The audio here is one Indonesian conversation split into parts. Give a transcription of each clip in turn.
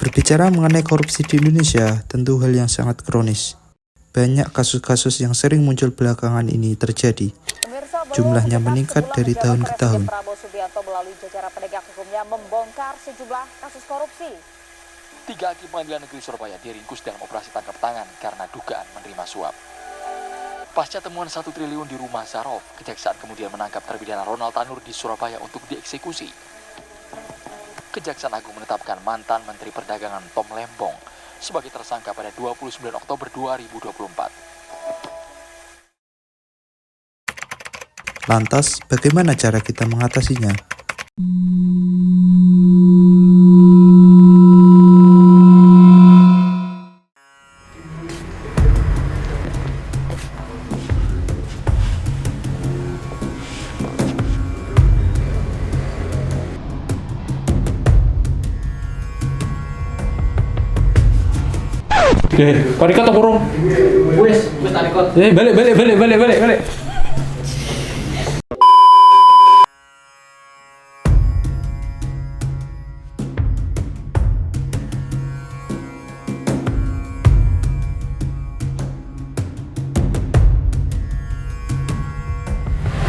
Berbicara mengenai korupsi di Indonesia, tentu hal yang sangat kronis. Banyak kasus-kasus yang sering muncul belakangan ini terjadi. Jumlahnya meningkat dari tahun ke tahun. Prabowo Subianto melalui jajaran penegak hukumnya membongkar sejumlah kasus korupsi. 3 hakim Pengadilan Negeri Surabaya diringkus dalam operasi tangkap tangan karena dugaan menerima suap. Pasca temuan 1 triliun di rumah Zarov, Kejaksaan kemudian menangkap terpidana Ronald Tanur di Surabaya untuk dieksekusi. Kejaksaan Agung menetapkan mantan Menteri Perdagangan Tom Lembong sebagai tersangka pada 29 Oktober 2024. Lantas, bagaimana cara kita mengatasinya? Oke, kau record atau kurung? Wes tak record. Balik.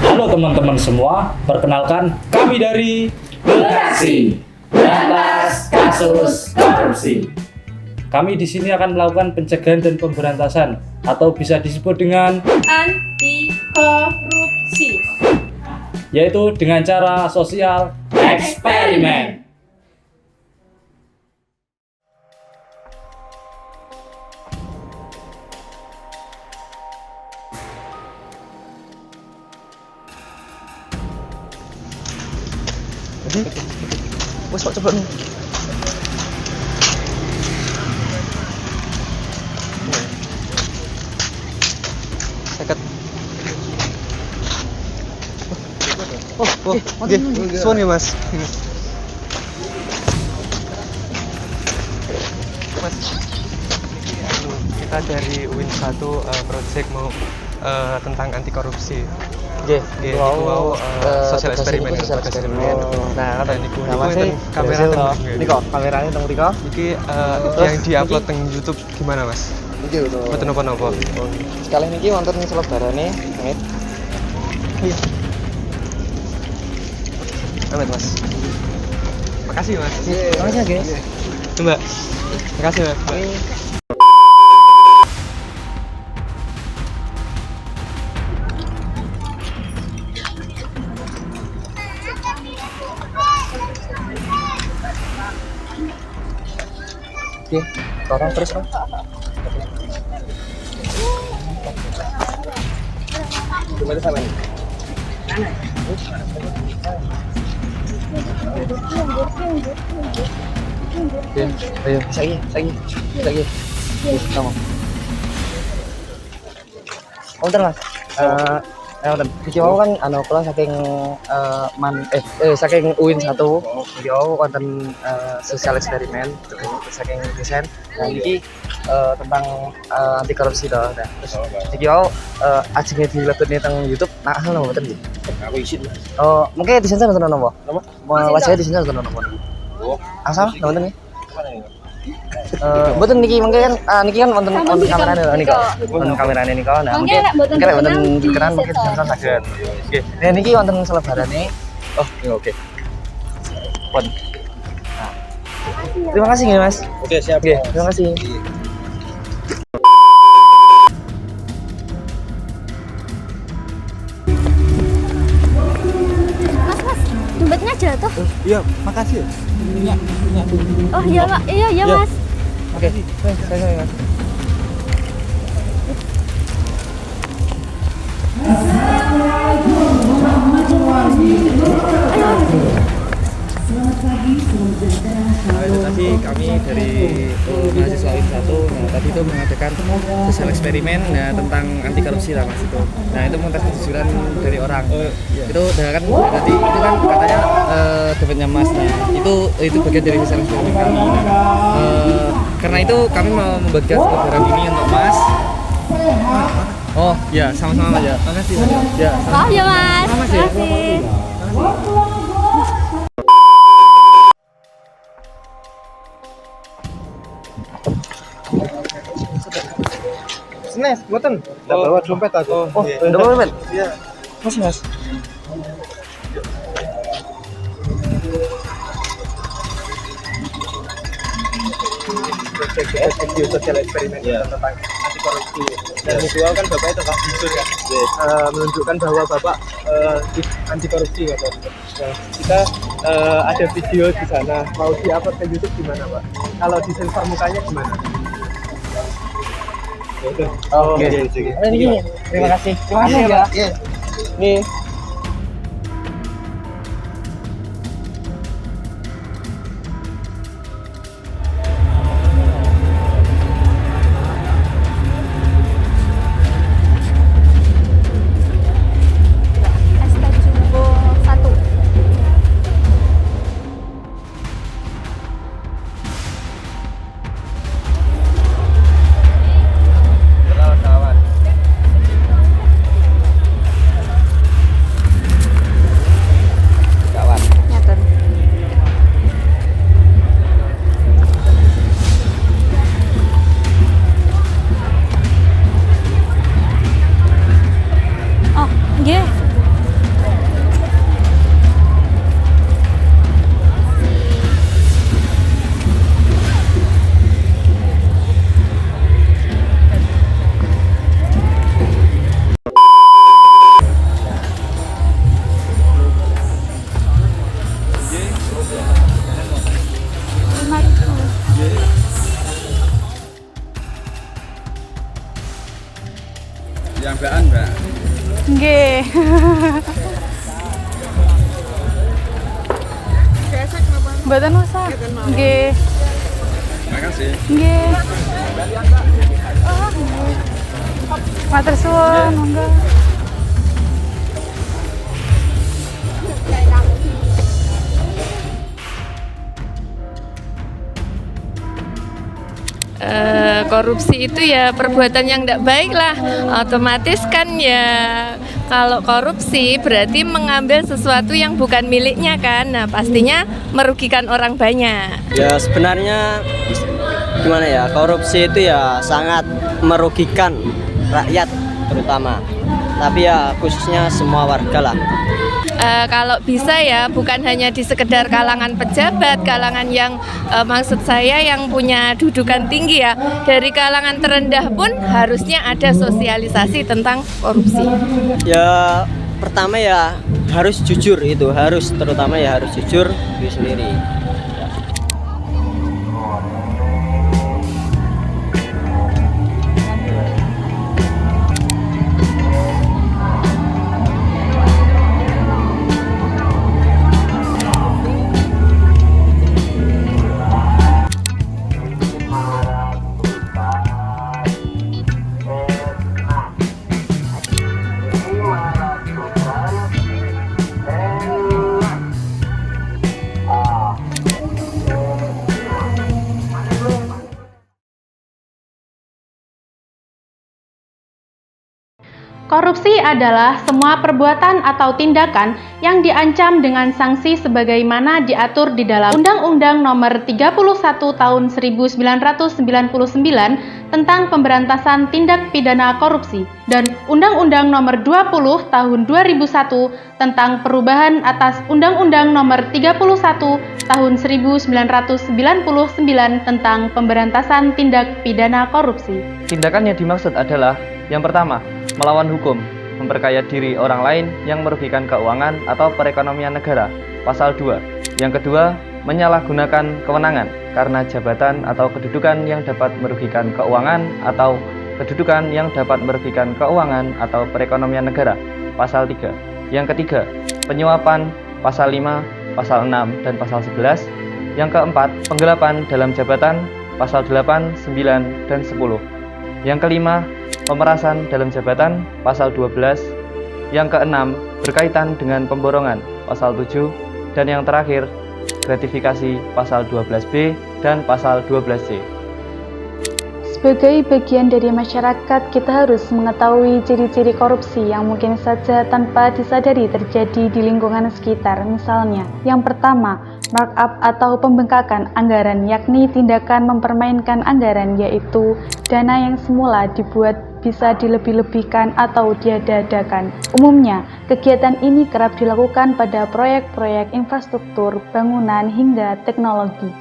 Halo teman-teman semua, perkenalkan kami dari Beraksi Berantas Kasus Korupsi. Kami di sini akan melakukan pencegahan dan pemberantasan atau bisa disebut dengan anti korupsi, yaitu dengan cara sosial eksperimen. Wes kok coba nih. Seket. Oke. Suan ya Mas. Mas, kita dari UIN 1 project mau tentang anti korupsi. Nggih, Wow, sosial eksperimen. Nah, niku masih kamera niko kamerane teng mriko. Iki yang diupload teng YouTube gimana Mas? Iki lho. Mboten napa-napa. Sekali niki wonten selebarane, Amit. Iya. Amit Mas. Makasih Mas. Makasih, guys. Mbak. Makasih Mas. Oke, orang terus kan. Gimana sama ini? Oke, ayo, lagi. Kamu. Wonten Mas. Wonten. Iki wau kan kula saking saking UIN 1. Iki wau wonten sosial eksperimen saking desain. Nah iki tentang anti korupsi to. Nah, terus iki wau ajenge dilebetne teng YouTube. Nah, hal mboten nggih. Aku isin. Oh, mungkin disensor nonton napa? Napa? Wajahnya disensor nonton napa? Oh, Asal nonton nggih. Mboten niki mungkin niki kan wonten kamerane lho nika. Wonten kamerane nika. Nah, mungkin wonten berkenan mungkin sensor saged. Nggih. Nah niki wonten selebarane. Oh, oke. Pun. Nah. Terima kasih nggih, Mas. oke siap. Oke, terima kasih. dompetnya jatuh. Iya, makasih. Oh iya Pak, iya Mas. Oke. Saya Mas. Itu tadi kami dari mahasiswa UIN 1, nah tadi itu mengadakan sosial eksperimen tentang anti korupsi lah Mas itu. Nah itu mengetes kejujuran dari orang. Itu kan berarti itu kan katanya dompetnya Mas. Nah itu bagian dari sosial eksperimen kami. Karena itu kami mau membagikan barang ini untuk Mas. Oh ya, sama-sama ya. Makasih. Ya. Oh ya Mas. Makasih. Mas, mboten. Tak bawa dompet aku. Oh, dompet. Iya. Mas. Video sosial eksperimen tentang anti korupsi. Dan visual kan Bapak itu Pak Yusuf ya. Menunjukkan bahwa Bapak anti korupsi Bapak. Nah, kita ada video di sana. Mau di-upload ke YouTube gimana Pak? Kalau di sensor mukanya gimana? Oke. Ini terima kasih. Terima kasih ya, Pak. Nih. Yang Mbak Mbak. Nggih. Mboten usah. Nggih. Makasih. Nggih. Matur suwun, monggo. Korupsi itu ya perbuatan yang tidak baik lah. Otomatis kan ya kalau korupsi berarti mengambil sesuatu yang bukan miliknya kan. Nah pastinya merugikan orang banyak. Ya sebenarnya gimana ya, korupsi itu ya sangat merugikan rakyat terutama. Tapi ya khususnya semua warga lah. Kalau bisa ya bukan hanya di sekedar kalangan pejabat, kalangan yang maksud saya yang punya dudukan tinggi ya, dari kalangan terendah pun harusnya ada sosialisasi tentang korupsi. Ya pertama ya harus jujur, itu harus, terutama ya harus jujur diri sendiri. Korupsi adalah semua perbuatan atau tindakan yang diancam dengan sanksi sebagaimana diatur di dalam Undang-Undang Nomor 31 Tahun 1999 tentang Pemberantasan Tindak Pidana Korupsi dan Undang-Undang Nomor 20 Tahun 2001 tentang perubahan atas Undang-Undang Nomor 31 Tahun 1999 tentang Pemberantasan Tindak Pidana Korupsi. Tindakan yang dimaksud adalah yang pertama, melawan hukum, memperkaya diri orang lain yang merugikan keuangan atau perekonomian negara, pasal 2. Yang kedua, menyalahgunakan kewenangan karena jabatan atau kedudukan yang dapat merugikan keuangan atau kedudukan yang dapat merugikan keuangan atau perekonomian negara, pasal 3. Yang ketiga, penyuapan, pasal 5, pasal 6, dan pasal 11. Yang keempat, penggelapan dalam jabatan, pasal 8, 9, dan 10. Yang kelima, pemerasan dalam jabatan, pasal 12. Yang keenam, berkaitan dengan pemborongan, pasal 7. Dan yang terakhir, gratifikasi, pasal 12B dan pasal 12C. Sebagai bagian dari masyarakat, kita harus mengetahui ciri-ciri korupsi yang mungkin saja tanpa disadari terjadi di lingkungan sekitar. Misalnya, yang pertama, markup atau pembengkakan anggaran, yakni tindakan mempermainkan anggaran, yaitu dana yang semula dibuat bisa dilebih-lebihkan atau diada-adakan. Umumnya, kegiatan ini kerap dilakukan pada proyek-proyek infrastruktur, bangunan, hingga teknologi.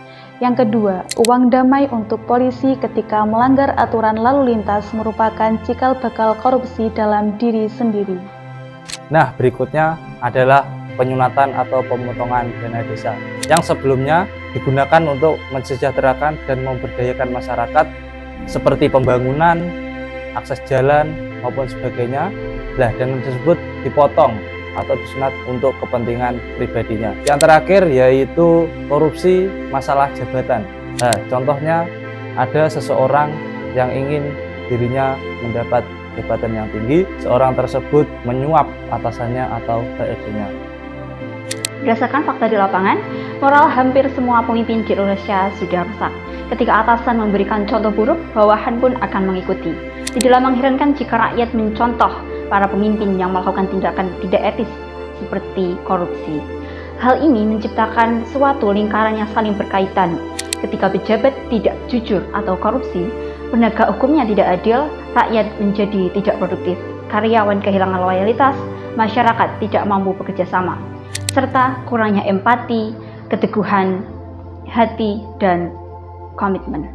Yang kedua, uang damai untuk polisi ketika melanggar aturan lalu lintas merupakan cikal bakal korupsi dalam diri sendiri. Nah, berikutnya adalah penyunatan atau pemotongan dana desa yang sebelumnya digunakan untuk mensejahterakan dan memberdayakan masyarakat seperti pembangunan, akses jalan maupun sebagainya. Nah, dana tersebut dipotong atau disunat untuk kepentingan pribadinya. Yang terakhir yaitu korupsi masalah jabatan. Nah, contohnya ada seseorang yang ingin dirinya mendapat jabatan yang tinggi, seorang tersebut menyuap atasannya atau HRD-nya. Berdasarkan fakta di lapangan, moral hampir semua pemimpin di Indonesia sudah rusak. Ketika atasan memberikan contoh buruk, bawahan pun akan mengikuti. Tidaklah mengherankan jika rakyat mencontoh para pemimpin yang melakukan tindakan tidak etis seperti korupsi. Hal ini menciptakan suatu lingkaran yang saling berkaitan. Ketika pejabat tidak jujur atau korupsi, penegak hukumnya tidak adil, rakyat menjadi tidak produktif, karyawan kehilangan loyalitas, masyarakat tidak mampu bekerja sama, serta kurangnya empati, keteguhan hati, dan komitmen.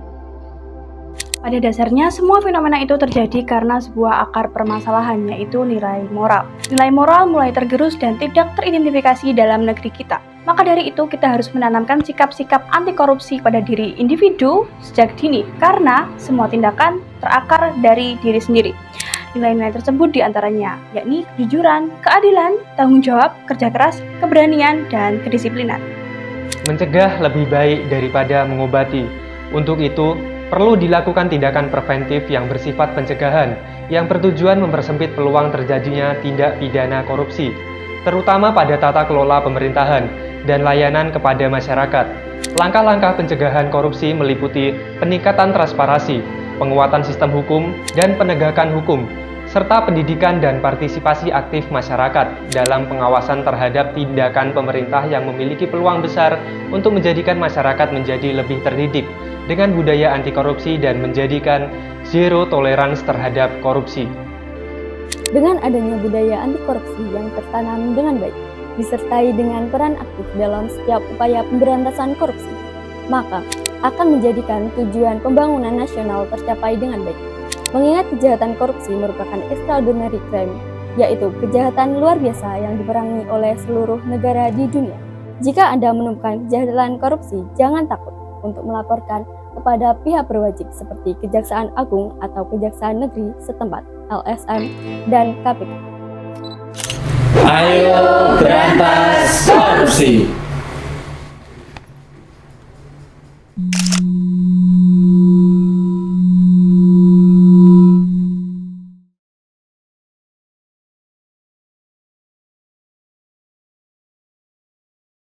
Pada dasarnya, semua fenomena itu terjadi karena sebuah akar permasalahan, yaitu nilai moral. Nilai moral mulai tergerus dan tidak teridentifikasi dalam negeri kita. Maka dari itu, kita harus menanamkan sikap-sikap anti korupsi pada diri individu sejak dini, karena semua tindakan terakar dari diri sendiri. Nilai-nilai tersebut diantaranya, yakni kejujuran, keadilan, tanggung jawab, kerja keras, keberanian, dan kedisiplinan. Mencegah lebih baik daripada mengobati. Untuk itu, perlu dilakukan tindakan preventif yang bersifat pencegahan, yang bertujuan mempersempit peluang terjadinya tindak pidana korupsi, terutama pada tata kelola pemerintahan dan layanan kepada masyarakat. Langkah-langkah pencegahan korupsi meliputi peningkatan transparansi, penguatan sistem hukum, dan penegakan hukum, serta pendidikan dan partisipasi aktif masyarakat dalam pengawasan terhadap tindakan pemerintah yang memiliki peluang besar untuk menjadikan masyarakat menjadi lebih terdidik dengan budaya anti korupsi dan menjadikan zero tolerance terhadap korupsi. Dengan adanya budaya anti korupsi yang tertanam dengan baik, disertai dengan peran aktif dalam setiap upaya pemberantasan korupsi, maka akan menjadikan tujuan pembangunan nasional tercapai dengan baik. Mengingat kejahatan korupsi merupakan extraordinary crime, yaitu kejahatan luar biasa yang diperangi oleh seluruh negara di dunia. Jika Anda menemukan kejahatan korupsi, jangan takut untuk melaporkan kepada pihak berwajib seperti Kejaksaan Agung atau Kejaksaan Negeri setempat, LSM, dan KPK. Ayo berantas korupsi!